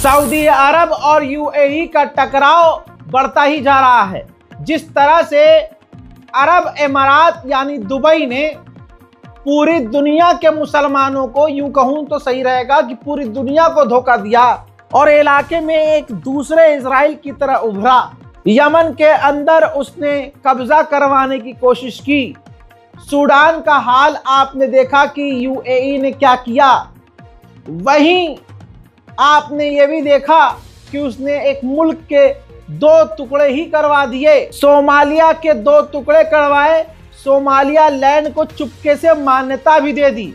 Saudi अरब और UAE का टकराव बढ़ता ही जा रहा है। जिस तरह से अरब इमारात यानी दुबई ने पूरी दुनिया के मुसलमानों को, यूं कहूं तो सही रहेगा कि पूरी दुनिया को धोखा दिया और इलाके में एक दूसरे इजराइल की तरह उभरा। यमन के अंदर उसने कब्जा करवाने की कोशिश की। सूडान का हाल आपने देखा कि यूएई ने क्या किया। वहीं आपने ये भी देखा कि उसने एक मुल्क के 2 टुकड़े ही करवा दिए। सोमालिया के 2 टुकड़े करवाए, सोमालिया लैंड को चुपके से मान्यता भी दे दी।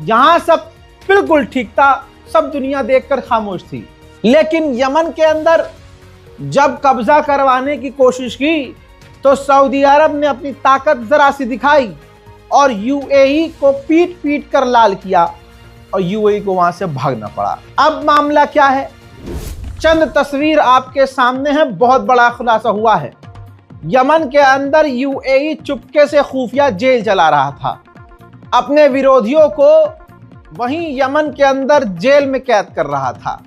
यहां सब बिल्कुल ठीक था, सब दुनिया देखकर खामोश थी। लेकिन यमन के अंदर जब कब्जा करवाने की कोशिश की तो सऊदी अरब ने अपनी ताकत जरा सी दिखाई और यूएई को पीट पीट कर लाल किया और यूएई को वहां से भागना पड़ा। अब मामला क्या है, चंद तस्वीर आपके सामने है। बहुत बड़ा खुलासा हुआ है। यमन के अंदर यूएई चुपके से खुफिया जेल चला रहा था, अपने विरोधियों को वहीं यमन के अंदर जेल में कैद कर रहा था।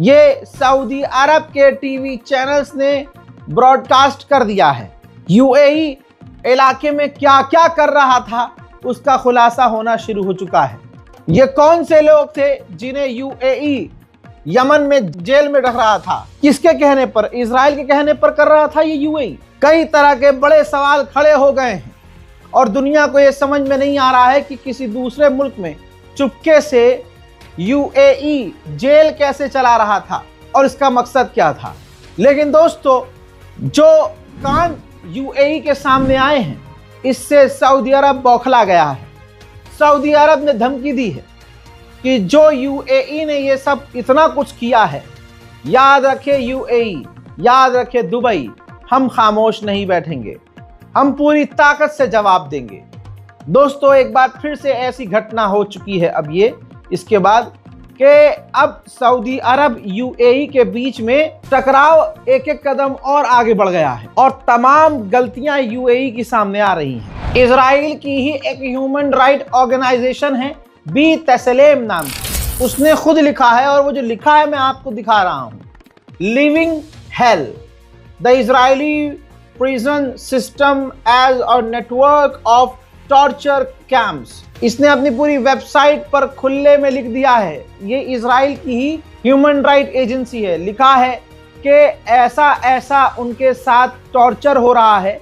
ये सऊदी अरब के टीवी चैनल्स ने ब्रॉडकास्ट कर दिया है। यूएई इलाके में क्या क्या कर रहा था उसका खुलासा होना शुरू हो चुका है। ये कौन से लोग थे जिन्हें यूएई यमन में जेल में रख रहा था? किसके कहने पर? इजराइल के कहने पर कर रहा था ये यूएई। कई तरह के बड़े सवाल खड़े हो गए हैं और दुनिया को ये समझ में नहीं आ रहा है कि किसी दूसरे मुल्क में चुपके से यूएई जेल कैसे चला रहा था और इसका मकसद क्या था। लेकिन दोस्तों, जो कांड यूएई के सामने आए हैं इससे सऊदी अरब बौखला गया है। सऊदी अरब ने धमकी दी है कि जो यूएई ने ये सब इतना कुछ किया है, याद रखे यूएई, याद रखे दुबई, हम खामोश नहीं बैठेंगे, हम पूरी ताकत से जवाब देंगे। दोस्तों, एक बार फिर से ऐसी घटना हो चुकी है अब ये इसके बाद कि अब सऊदी अरब यूएई के बीच में टकराव एक एक कदम और आगे बढ़ गया है और तमाम गलतियां यूएई की सामने आ रही हैं। इजराइल की ही एक ह्यूमन राइट ऑर्गेनाइजेशन है बी तसलेम नाम, उसने खुद लिखा है और वो जो लिखा है मैं आपको दिखा रहा हूं। Living hell, the Israeli prison system as a network of torture camps. इसने अपनी पूरी वेबसाइट पर खुले में लिख दिया है। ये इजराइल की ही ह्यूमन राइट एजेंसी है। लिखा है कि ऐसा ऐसा उनके साथ टॉर्चर हो रहा है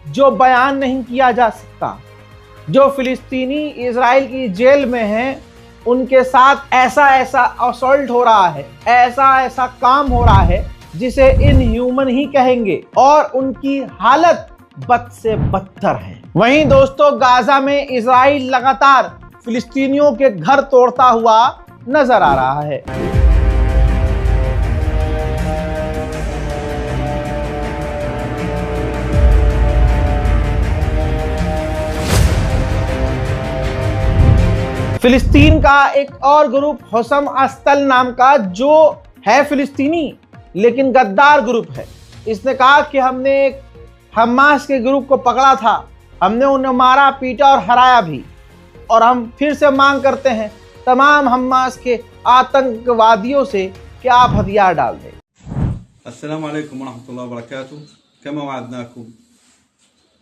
जो बयान नहीं किया जा सकता। जो फिलिस्तीनी इजराइल की जेल में हैं उनके साथ ऐसा ऐसा असॉल्ट हो रहा है, ऐसा ऐसा काम हो रहा है जिसे इनह्यूमन ही कहेंगे और उनकी हालत बद से बदतर है। वहीं दोस्तों, गाजा में इजराइल लगातार फिलिस्तीनियों के घर तोड़ता हुआ नजर आ रहा है। फिलिस्तीन का एक और ग्रुप हुसम अस्तल नाम का, जो है फिलिस्तीनी लेकिन गद्दार ग्रुप है, इसने कहा कि हमने एक हमास के ग्रुप को पकड़ा था, हमने उन्हें मारा, पीटा और हराया भी, और हम फिर से मांग करते हैं तमाम हमास के आतंकवादियों से कि आप हथियार डाल दें। अस्सलाम वालेकुम वरहमतुल्लाहि वबरकातुहू। कमा वअदनाकुम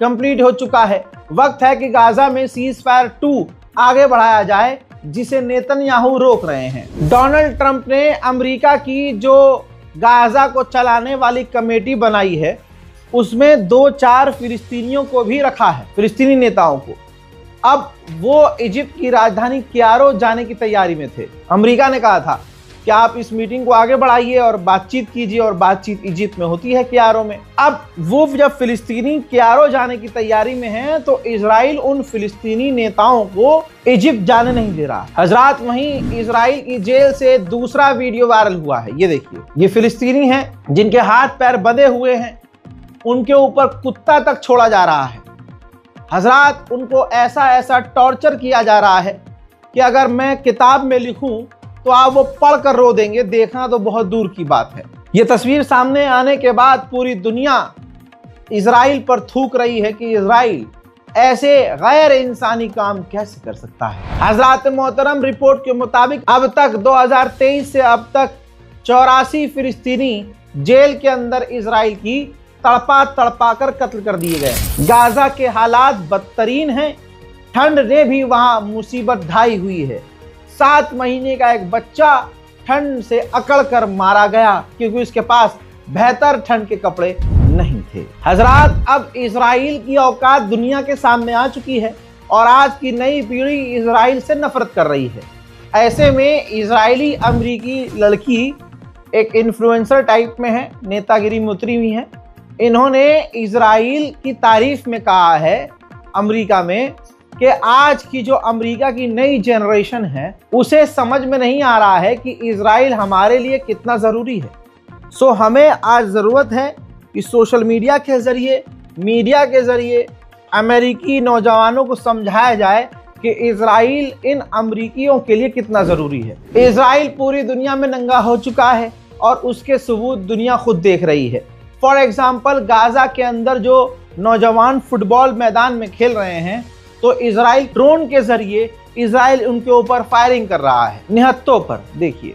कंप्लीट हो चुका है, वक्त है कि गाजा में सीज फायर 2 आगे बढ़ाया जाए जिसे नेतन्याहू रोक रहे हैं। डोनाल्ड ट्रंप ने अमेरिका की जो गाजा को चलाने वाली कमेटी बनाई है उसमें 2-4 फिलिस्तीनियों को भी रखा है, फिलिस्तीनी नेताओं को। अब वो इजिप्ट की राजधानी कायरो जाने की तैयारी में थे। अमेरिका ने कहा था कि आप इस मीटिंग को आगे बढ़ाइए और बातचीत कीजिए, और बातचीत इजिप्ट में होती है क्यारो में। अब वो जब फिलिस्तीनी क्यारो जाने की तैयारी में हैं तो इजराइल उन फिलिस्तीनी नेताओं को इजिप्ट जाने नहीं दे रहा। हजरात, वहीं इजराइल की जेल से दूसरा वीडियो वायरल हुआ है। ये देखिए, ये फिलिस्तीनी हैं जिनके हाथ पैर बंधे हुए हैं, उनके ऊपर कुत्ता तक छोड़ा जा रहा है। हजरात, उनको ऐसा ऐसा टॉर्चर किया जा रहा है कि अगर मैं किताब में लिखूं तो आप वो पढ़कर रो देंगे, देखना तो बहुत दूर की बात है। ये तस्वीर सामने आने के बाद पूरी दुनिया इजराइल पर थूक रही है कि इजराइल ऐसे गैर इंसानी काम कैसे कर सकता है। हजरात मोहतरम, रिपोर्ट के मुताबिक अब तक 2023 से अब तक 84 फिलिस्तीनी जेल के अंदर इजराइल की तड़पा तड़पा कर कत्ल कर दिए गए। गाजा के हालात बदतरीन हैं, ठंड ने भी वहां मुसीबत ढाई हुई है। 7 महीने का एक बच्चा ठंड से अकड़ कर मारा गया क्योंकि उसके पास बेहतर ठंड के कपड़े नहीं थे। हजरात, अब इजराइल की औकात दुनिया के सामने आ चुकी है और आज की नई पीढ़ी इजराइल से नफरत कर रही है। ऐसे में इजरायली अमरीकी लड़की एक इन्फ्लुएंसर टाइप में है, नेतागिरी में उतरी हुई है। इन्होंने इजराइल की तारीफ में कहा है अमेरिका में कि आज की जो अमेरिका की नई जनरेशन है उसे समझ में नहीं आ रहा है कि इजराइल हमारे लिए कितना ज़रूरी है। सो हमें आज ज़रूरत है कि सोशल मीडिया के ज़रिए, मीडिया के ज़रिए अमेरिकी नौजवानों को समझाया जाए कि इजराइल इन अमरीकियों के लिए कितना ज़रूरी है। इजराइल पूरी दुनिया में नंगा हो चुका है और उसके सबूत दुनिया खुद देख रही है। फॉर एग्जाम्पल, गाजा के अंदर जो नौजवान फुटबॉल मैदान में खेल रहे हैं तो इजराइल ड्रोन के जरिए इजराइल उनके ऊपर फायरिंग कर रहा है निहत्तों पर। देखिए,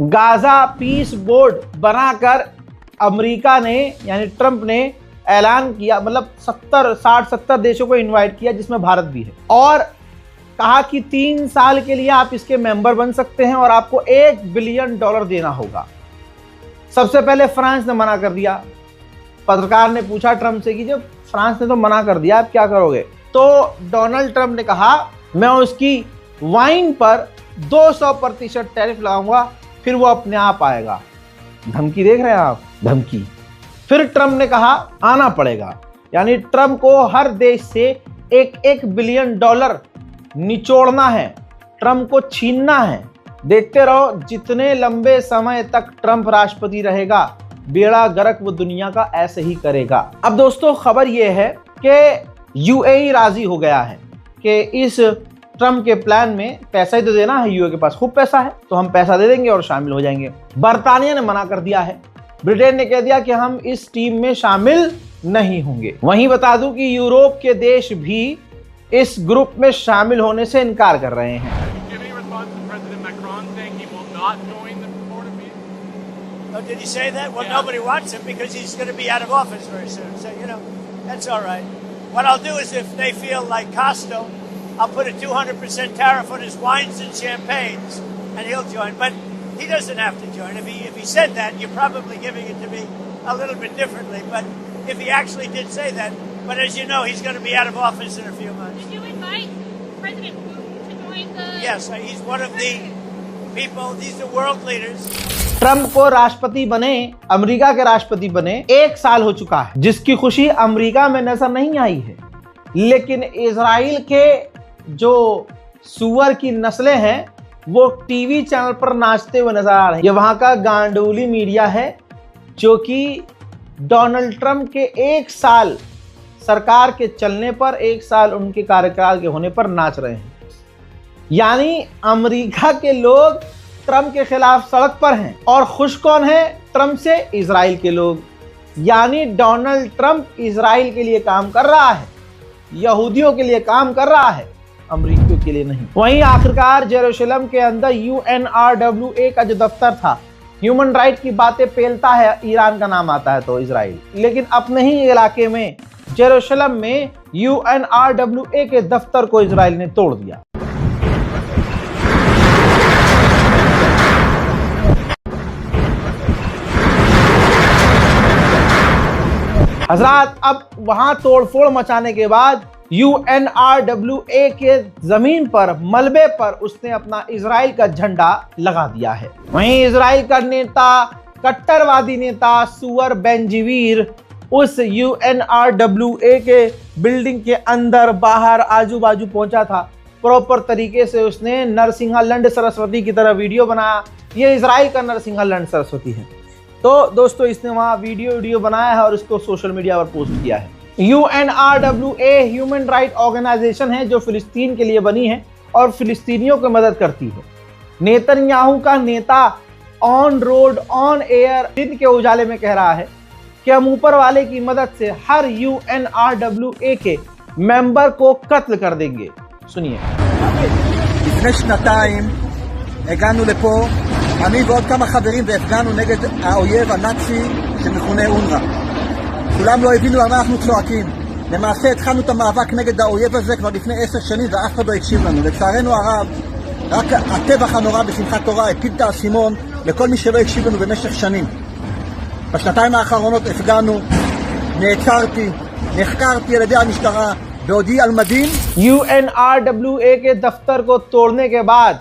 गाजा पीस बोर्ड बनाकर अमेरिका ने यानी ट्रंप ने ऐलान किया, मतलब 60-70 देशों को इनवाइट किया जिसमें भारत भी है, और कहा कि 3 साल के लिए आप इसके मेंबर बन सकते हैं और आपको $1 बिलियन देना होगा। सबसे पहले फ्रांस ने मना कर दिया। पत्रकार ने पूछा ट्रंप से कि जब फ्रांस ने तो मना कर दिया आप क्या करोगे, तो डोनाल्ड ट्रंप ने कहा मैं उसकी वाइन पर 200% टैरिफ लगाऊंगा, फिर वो अपने आप आएगा। धमकी देख रहे हैं आप, धमकी। फिर ट्रंप ने कहा आना पड़ेगा, यानी ट्रंप को हर देश से $1 बिलियन निचोड़ना है, ट्रंप को छीनना है। देखते रहो, जितने लंबे समय तक ट्रंप राष्ट्रपति रहेगा बेड़ा गर्क वो दुनिया का ऐसे ही करेगा। अब दोस्तों, खबर यह है कि यूएई राजी हो गया है कि इस ट्रंप के प्लान में पैसा ही तो देना है, यूएई के पास खूब पैसा है तो हम पैसा दे देंगे और शामिल हो जाएंगे। बर्तानिया ने मना कर दिया है, ब्रिटेन ने कह दिया कि हम इस टीम में शामिल नहीं होंगे। वहीं बता दूं कि यूरोप के देश भी इस ग्रुप में शामिल होने से इनकार कर रहे हैं। Oh, did he say that? Well, nobody wants him because he's going to be out of office very soon. So, you know, that's all right. What I'll do is if they feel like Costa, I'll put a 200% tariff on his wines and champagnes, and he'll join. But he doesn't have to join. If he said that, you're probably giving it to me a little bit differently. But if he actually did say that, but as you know, he's going to be out of office in a few months. Did you invite President Putin to join the... Yes, he's one of the people. These are world leaders. Trump को राष्ट्रपति बने, America के राष्ट्रपति बने 1 साल हो चुका है, जिसकी खुशी अमेरिका में नजर नहीं आई है। लेकिन इजराइल के जो सुअर की नस्लें हैं वो टीवी चैनल पर नाचते हुए नजर आ रहे हैं। ये वहां का गांडूली मीडिया है जो कि डोनाल्ड ट्रंप के 1 साल सरकार के चलने पर, 1 साल उनके कार्यकाल के होने पर नाच रहे हैं। यानी अमेरिका के लोग ट्रंप के खिलाफ सड़क पर हैं और खुश कौन है? ट्रंप से इजराइल के लोग, यानी डोनाल्ड ट्रंप इजराइल के लिए काम कर रहा है, यहूदियों के लिए काम कर रहा है, अमरीकियों के लिए नहीं। वहीं आखिरकार जेरूशलम के अंदर UNRWA का जो दफ्तर था, ह्यूमन राइट की बातें पेलता है, ईरान का नाम आता है तो इजराइल, लेकिन अपने ही इलाके में जेरूशलम में UNRWA के दफ्तर को इजराइल ने तोड़ दिया। हजरात, अब वहां तोड़फोड़ मचाने के बाद UNRWA के जमीन पर, मलबे पर उसने अपना इजराइल का झंडा लगा दिया है। वहीं इजराइल का नेता, कट्टरवादी नेता सुअर बेंजीवीर उस UNRWA के बिल्डिंग के अंदर, बाहर, आजू बाजू पहुंचा था। प्रॉपर तरीके से उसने नरसिंहा लंड सरस्वती की तरह वीडियो बनाया। ये इजराइल का नरसिंहा लंड सरस्वती है। तो दोस्तों, इसने वहां वीडियो बनाया है और इसको सोशल मीडिया पर पोस्ट किया है। UNRWA ह्यूमन राइट ऑर्गेनाइजेशन है जो फिलिस्तीन के लिए बनी है और फिलिस्तीनियों की मदद करती है। नेतन्याहू का नेता ऑन रोड ऑन एयर दिन के उजाले में कह रहा है कि हम ऊपर वाले की मदद से हर UNRWA के मेंबर को कत्ल कर देंगे। सुनिए। לפני שנתיים הגענו לפה, אני ועוד כמה חברים, והפגנו נגד האויב הנאצי שמכונה אונר"א. כולם לא הבינו על מה אנחנו צועקים. למעשה התחלנו את המאבק נגד האויב הזה כבר לפני 10 שנים ואף אחד לא הקשיב לנו. לצערנו הרב, רק הטבח הנורא בשמחת תורה הפיל את האסימון לכל מי שלא הקשיב לנו במשך שנים. בשנתיים האחרונות הפגנו, נעצרתי, נחקרתי על ידי המשטרה, בעודי על מדים. UNRWA के दफ्तर को तोड़ने के बाद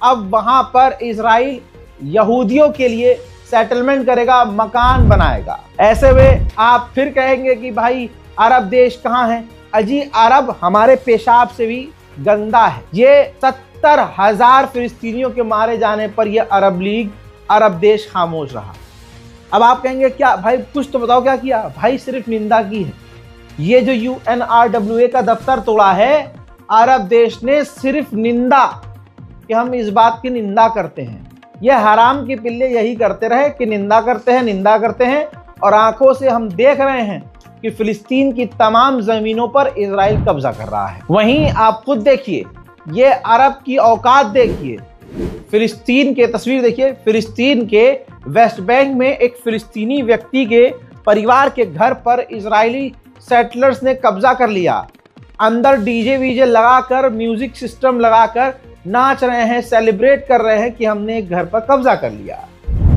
अब वहां पर इजराइल यहूदियों के लिए सेटलमेंट करेगा, मकान बनाएगा। ऐसे में आप फिर कहेंगे कि भाई अरब देश कहाँ है? अजी, अरब हमारे पेशाब से भी गंदा है। ये 70,000 फिलिस्तीनियों के मारे जाने पर यह अरब लीग, अरब देश खामोश रहा। अब आप कहेंगे क्या भाई, कुछ तो बताओ क्या किया? भाई सिर्फ निंदा की है। ये जो UNRWA का दफ्तर तोड़ा है, अरब देश ने सिर्फ निंदा, कि हम इस बात की निंदा करते हैं। ये हराम के पिल्ले यही करते रहे कि निंदा करते हैं और आंखों से हम देख रहे हैं कि फिलिस्तीन की तमाम जमीनों पर इजराइल कब्जा कर रहा है। वहीं आप खुद देखिए, ये अरब की औकात देखिए। फिलिस्तीन के तस्वीर देखिए, फिलिस्तीन के वेस्ट बैंक में एक फिलिस्तीनी व्यक्ति के परिवार के घर पर इजरायली सेटलर्स ने कब्जा कर लिया। अंदर डीजे वीजे लगाकर, म्यूजिक सिस्टम लगाकर नाच रहे हैं, सेलिब्रेट कर रहे हैं कि हमने एक घर पर कब्जा कर लिया।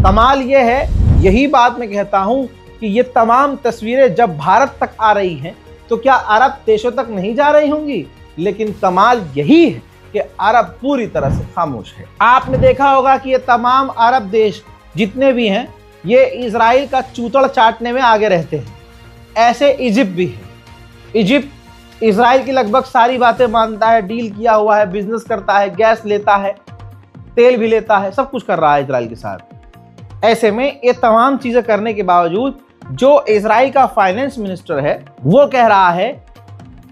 कमाल ये है, यही बात मैं कहता हूं कि ये तमाम तस्वीरें जब भारत तक आ रही हैं तो क्या अरब देशों तक नहीं जा रही होंगी? लेकिन कमाल यही है कि अरब पूरी तरह से खामोश है। आपने देखा होगा कि ये तमाम अरब देश जितने भी हैं, ये इजराइल का चूतड़ चाटने में आगे रहते हैं। ऐसे इजिप्ट भी है। इजिप्ट इजराइल की लगभग सारी बातें मानता है, डील किया हुआ है, बिजनेस करता है, गैस लेता है, तेल भी लेता है, सब कुछ कर रहा है इजराइल के साथ। ऐसे में ये तमाम चीजें करने के बावजूद जो इजराइल का फाइनेंस मिनिस्टर है वो कह रहा है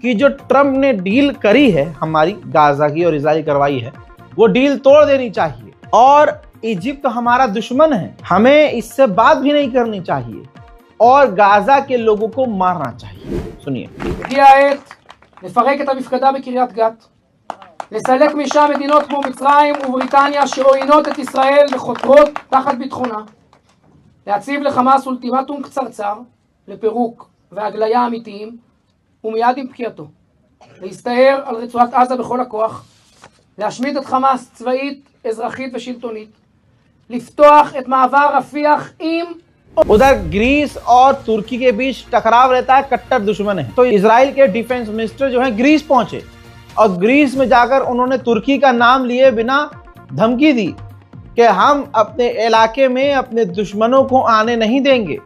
कि जो ट्रंप ने डील करी है हमारी गाजा की और इजराइल करवाई है, वो डील तोड़ देनी चाहिए। और इजिप्ट हमारा दुश्मन है, हमें इससे बात भी नहीं करनी चाहिए और गाजा के लोगों को मारना चाहिए। सुनिए। הגיעה העת לפרק את המפקדה בקריית גת, לסלק משם מדינות כמו מצרים ובריטניה שעוינות את ישראל וחותרות תחת ביטחונה, להציב לחמאס אולטימטום קצרצר לפירוק והגליה אמיתיים ומיד עם פקיעתו, להסתער על רצועת עזה בכל הכוח, להשמיד את חמאס צבאית, אזרחית ושלטונית, לפתוח את מעבר רפיח עם उधर ग्रीस और तुर्की के बीच टकराव रहता है, कट्टर दुश्मन है। तो इजराइल के डिफेंस मिनिस्टर जो है ग्रीस पहुंचे और ग्रीस में जाकर उन्होंने तुर्की का नाम लिए बिना धमकी दी कि हम अपने इलाके में अपने दुश्मनों को आने नहीं देंगे,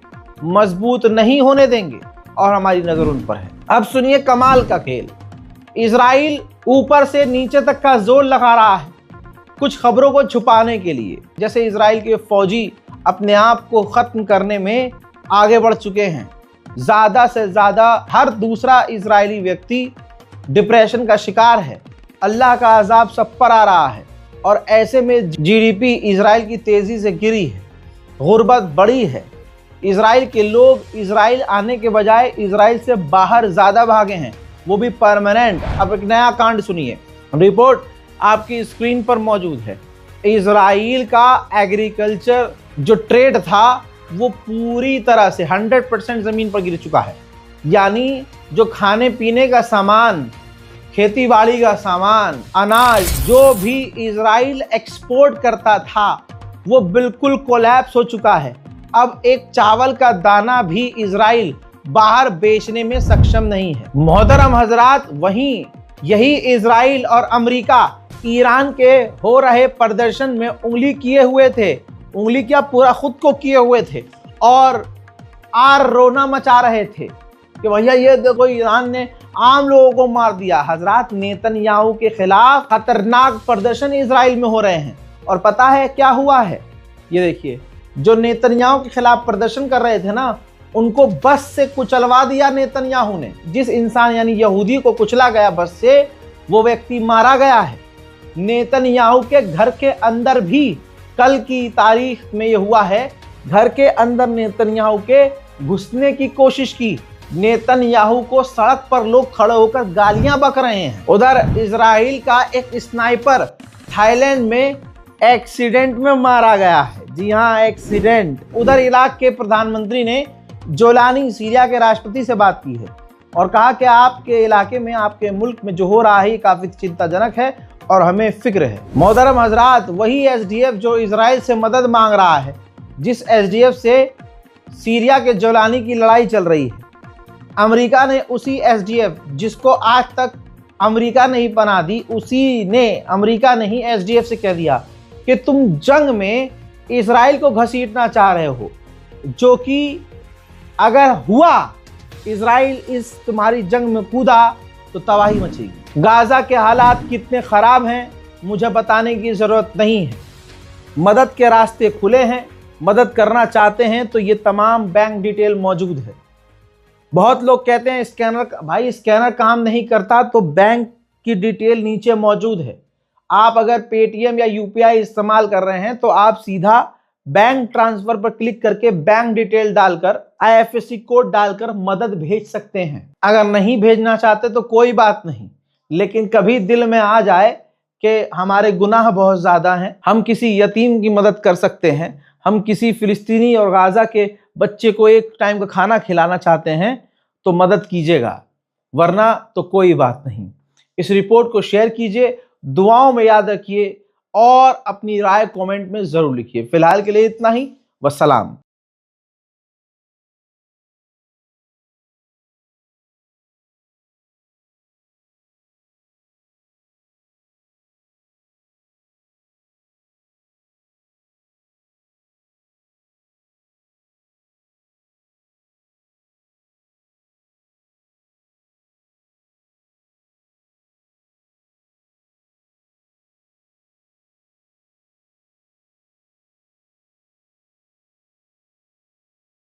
मजबूत नहीं होने देंगे और हमारी नजर उन पर है। अब सुनिए कमाल का खेल। इजराइल ऊपर से नीचे तक का जोर लगा रहा है कुछ खबरों को छुपाने के लिए। जैसे इजराइल के फौजी अपने आप को खत्म करने में आगे बढ़ चुके हैं। ज्यादा से ज्यादा हर दूसरा इजरायली व्यक्ति डिप्रेशन का शिकार है। अल्लाह का अजाब सब पर आ रहा है और ऐसे में जीडीपी इजराइल की तेजी से गिरी है। गुर्बत बड़ी है। इजराइल के लोग इजराइल आने के बजाय इजराइल से बाहर ज़्यादा भागे हैं, वो भी परमानेंट। अब एक नया कांड सुनिए, रिपोर्ट आपकी स्क्रीन पर मौजूद है। इजराइल का एग्रीकल्चर जो ट्रेड था वो पूरी तरह से 100% ज़मीन पर गिर चुका है। यानी जो खाने पीने का सामान, खेती बाड़ी का सामान, अनाज जो भी इजराइल एक्सपोर्ट करता था वो बिल्कुल कोलैप्स हो चुका है। अब एक चावल का दाना भी इजराइल बाहर बेचने में सक्षम नहीं है। मोहतरम हजरात, वहीं यही इजराइल और अमेरिका ईरान के हो रहे प्रदर्शन में उंगली किए हुए थे, उंगली क्या पूरा खुद को किए हुए थे और रोना मचा रहे थे कि भैया ये देखो ईरान ने आम लोगों को मार दिया। हजरात, नेतन्याहू के खिलाफ खतरनाक प्रदर्शन इजराइल में हो रहे हैं और पता है क्या हुआ है? ये देखिए, जो नेतन्याहू के खिलाफ प्रदर्शन कर रहे थे ना, उनको बस से कुचलवा दिया नेतन्याहू ने। जिस इंसान यानी यहूदी को कुचला गया बस से, वो व्यक्ति मारा गया है। नेतन्याहू के घर के अंदर भी कल की तारीख में ये हुआ है, घर के अंदर नेतन्याहू के घुसने की कोशिश की। नेतन्याहू को सड़क पर लोग खड़े होकर गालियां बक रहे हैं। उधर इजराइल का एक स्नाइपर थाईलैंड में एक्सीडेंट में मारा गया है। जी हाँ, एक्सीडेंट। उधर इराक के प्रधानमंत्री ने जोलानी सीरिया के राष्ट्रपति से बात की है और कहा कि आपके इलाके में, आपके मुल्क में जो हो रहा है काफ़ी चिंताजनक है और हमें फिक्र है। मोहतरम हजरात, वही एसडीएफ जो इजराइल से मदद मांग रहा है, जिस एसडीएफ से सीरिया के जोलानी की लड़ाई चल रही है, अमेरिका ने उसी एसडीएफ जिसको आज तक अमेरिका नहीं पनाह दी, उसी ने, अमेरिका ने ही एसडीएफ से कह दिया कि तुम जंग में इजराइल को घसीटना चाह रहे हो, जो कि अगर हुआ, इजराइल इस तुम्हारी जंग में कूदा तो तबाही मचेगी। गाजा के हालात कितने ख़राब हैं मुझे बताने की ज़रूरत नहीं है। मदद के रास्ते खुले हैं, मदद करना चाहते हैं तो ये तमाम बैंक डिटेल मौजूद है। बहुत लोग कहते हैं स्कैनर, भाई स्कैनर काम नहीं करता तो बैंक की डिटेल नीचे मौजूद है। आप अगर पेटीएम या यूपीआई इस्तेमाल कर रहे हैं तो आप सीधा बैंक ट्रांसफर पर क्लिक करके बैंक डिटेल डालकर आईएफएससी कोड डालकर मदद भेज सकते हैं। अगर नहीं भेजना चाहते तो कोई बात नहीं, लेकिन कभी दिल में आ जाए कि हमारे गुनाह बहुत ज़्यादा हैं, हम किसी यतीम की मदद कर सकते हैं, हम किसी फिलिस्तीनी और गाजा के बच्चे को एक टाइम का खाना खिलाना चाहते हैं, तो मदद कीजिएगा, वरना तो कोई बात नहीं। इस रिपोर्ट को शेयर कीजिए, दुआओं में याद रखिए और अपनी राय कमेंट में ज़रूर लिखिए। फिलहाल के लिए इतना ही, वस्सलाम।